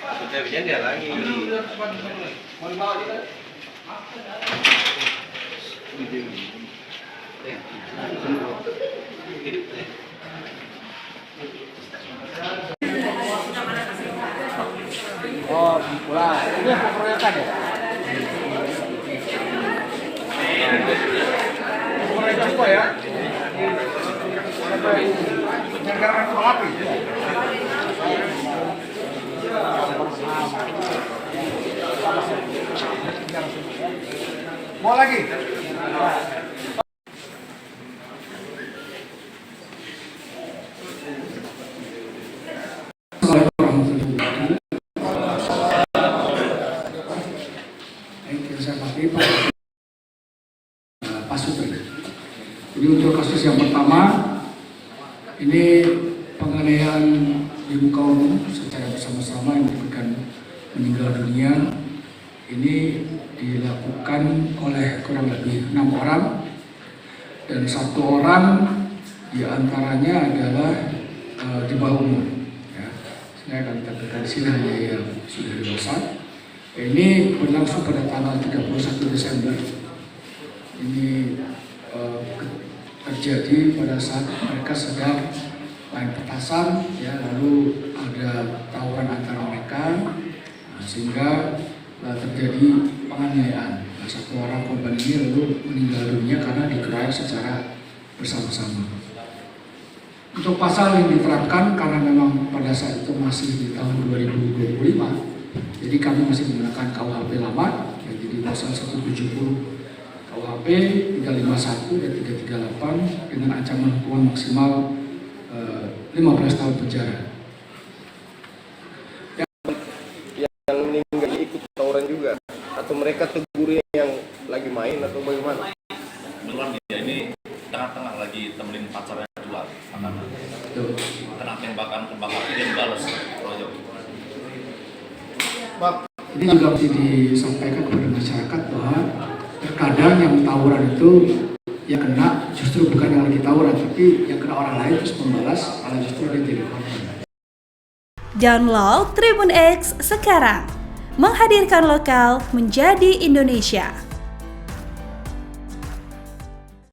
Sudah bisa dia lagi. Oh, mulai. Ini apa proyekan ya? Proyek apa ya? Penyelenggaraan kembang api. Mau lagi? Pak Sutri. Jadi untuk kasus yang pertama, ini penganiayaan di muka umum secara bersama-sama yang menyebabkan meninggal dunia. Ini dilakukan oleh kurang lebih 6 orang dan 1 orang diantaranya adalah di bawah umur. Ya. Saya akan katakan di sini hanya yang sudah dewasa. Ini berlangsung pada tanggal 31 Desember. Ini terjadi pada saat mereka sedang main petasan, ya, lalu ada tawuran antara mereka, sehingga terjadi penganiayaan. Satu orang korban ini lalu meninggal dunia karena dikeroyok secara bersama-sama. Untuk pasal yang diterapkan karena memang pada saat itu masih di tahun 2025, jadi kami masih menggunakan KUHP lama, ya, jadi pasal 170 KUHP 351 dan 338 dengan ancaman hukuman maksimal 15 tahun penjara. Yang meninggal ikut tawuran juga atau mereka tegur yang lagi main atau bagaimana? Beneran ya, ini tengah-tengah lagi temenin pacarnya jual makanan. Kena tembakan kembang api dan balas royok. Pak, ini juga mesti disampaikan kepada masyarakat bahwa terkadang yang tawuran itu yang kena justru bukan yang lagi tawuran, tapi yang kena orang lain terus membalas, malah justru dia jadi korban. Download Tribun X sekarang, menghadirkan lokal menjadi Indonesia.